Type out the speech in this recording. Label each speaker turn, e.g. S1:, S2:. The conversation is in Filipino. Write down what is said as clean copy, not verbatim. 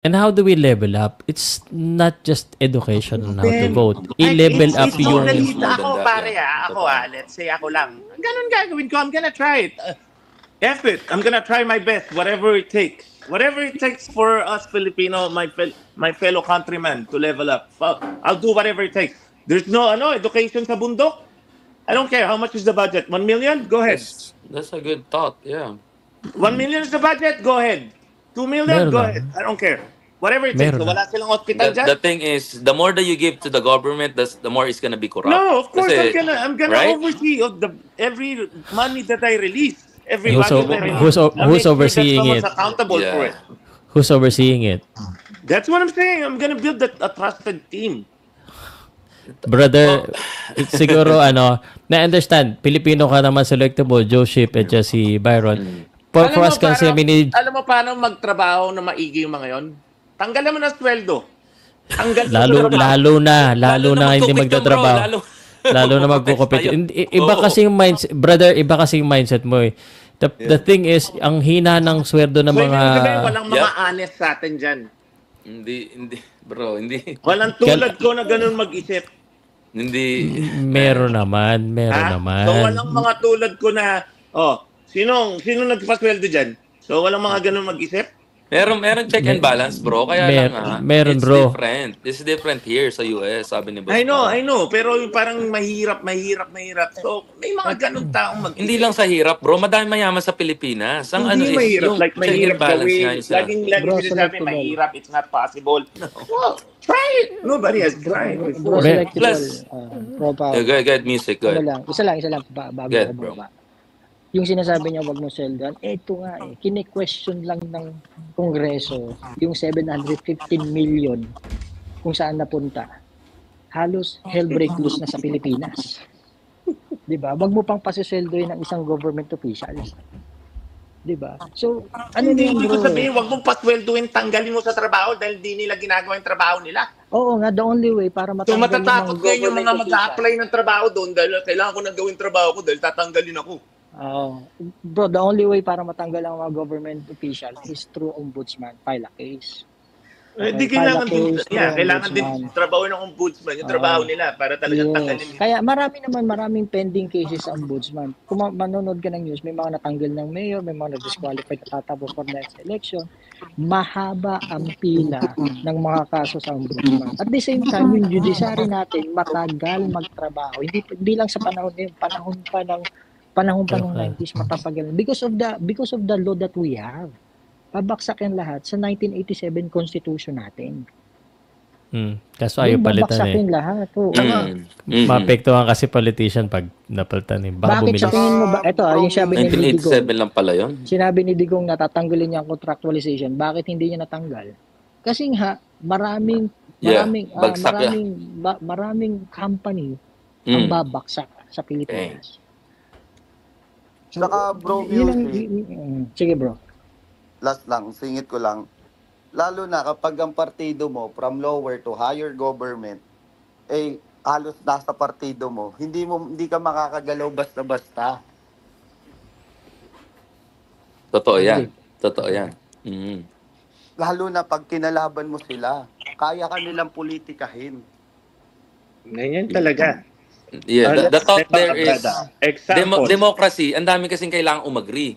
S1: And how do we level up? It's not just education on how to
S2: Then,
S1: vote. I-level up yung...
S2: Ako, pare, let's say ako lang. Ganun gagawin ko. I'm gonna try it. F it. I'm gonna try my best. Whatever it takes. Whatever it takes for us Filipino, my fellow countrymen to level up. I'll do whatever it takes. There's no education sa bundok. I don't care. How much is the budget? 1 million? Go ahead.
S3: That's a good thought, yeah.
S2: 1 million is the budget? Go ahead. 2 million? Go ahead. I don't care. Whatever it takes. So wala silang hospital dyan?
S3: The thing is, the more that you give to the government, the more it's gonna be corrupt.
S2: No, of course I'm gonna oversee every money that I release. Every
S1: who's overseeing it?
S2: Accountable for it.
S1: Who's overseeing it?
S2: That's what I'm saying. I'm gonna build a trusted team.
S1: Brother, siguro na-understand, Pilipino ka naman selectable, Joe Ship at si Byron. For us kasi
S2: alam mo paano magtrabaho na maigi yung mga yon? Tanggalan mo na sweldo.
S1: Lalo na hindi magtatrabaho. Lalo na magkukupit. Iba kasi yung mindset, brother, iba kasi yung mindset mo eh. The thing is, ang hina ng sweldo ng mga...
S2: Walang mga honest sa atin dyan.
S3: Hindi, bro, hindi.
S2: Walang tulad ko na ganun mag-isip.
S3: Hindi.
S1: Meron naman.
S2: So walang mga tulad ko na, sino nagpasweldo dyan? So walang mga ganun mag-isip?
S3: Meron check and balance, bro. Kaya
S1: meron, bro.
S3: It's different here sa US, sabi ni Boss.
S2: I know. Pero yung parang mahirap. So, may mga ganun taong
S3: Hindi lang sa hirap, bro. Madami mayaman sa Pilipinas. Ang
S2: hindi mahirap.
S3: Like,
S2: mahirap gawin. Laging sinasabi, mahirap. It's not possible. No. Well, try it. Nobody has tried before.
S3: Plus, go ahead, music. Go ahead.
S4: Isa lang. Bago ko bumaba. Yung sinasabi niya wag mo seldan, eto nga kine-question lang ng Kongreso yung 715 million kung saan napunta. Halos hell break loose na sa Pilipinas. 'Di ba? Wag mo pang pasisweldohin ng isang government officials. 'Di ba? So,
S2: hindi ko sabihin wag mong pasweldohin, tanggalin mo sa trabaho dahil di nila ginagawa yung trabaho nila.
S4: Oo nga, the only way para matanggal
S2: matatakot yung mga mag-a-apply ng trabaho doon dahil kailangan ko na gawin trabaho ko dahil tatanggalin ako.
S4: Bro, the only way para matanggal ang mga government official is through ombudsman, file a case.
S2: Hindi kailangan din trabaho ng ombudsman, yung trabaho nila para talagang tanggalin.
S4: Kaya maraming pending cases sa ombudsman. Kung manonood ka ng news, may mga natanggal ng mayor, may mga na-disqualified na tatapos for next election. Mahaba ang pila ng mga kaso sa ombudsman. At the same time, yung judiciary natin matagal magtrabaho. Hindi lang sa panahon ngayon, panahon pa ng 90s matapagal because of the law that we have. Pabaksak yan lahat sa 1987 Constitution natin.
S1: Kaso ayaw palitan
S4: babaksak yan lahat.
S1: Maapektuhan kasi politician pag napalitan eh.
S4: Bakit sa tingin mo ba? Ito yung sabi ni Digong.
S3: 1987 lang pala yun.
S4: Sinabi ni Digong na tatanggalin niya ang contractualization. Bakit hindi niya natanggal? Kasi maraming company ang babaksak sa Pilipinas.
S5: Saka bro,
S4: sige bro.
S5: Last lang, singit ko lang. Lalo na kapag ang partido mo from lower to higher government, halos nasa partido mo, hindi ka makakagalaw basta-basta.
S3: Totoo yan.
S5: Lalo na pag kinalaban mo sila, kaya ka nilang politikahin.
S2: Ganyan talaga.
S3: Yeah, the thought there is democracy. Ang dami kasing kailangang umagri.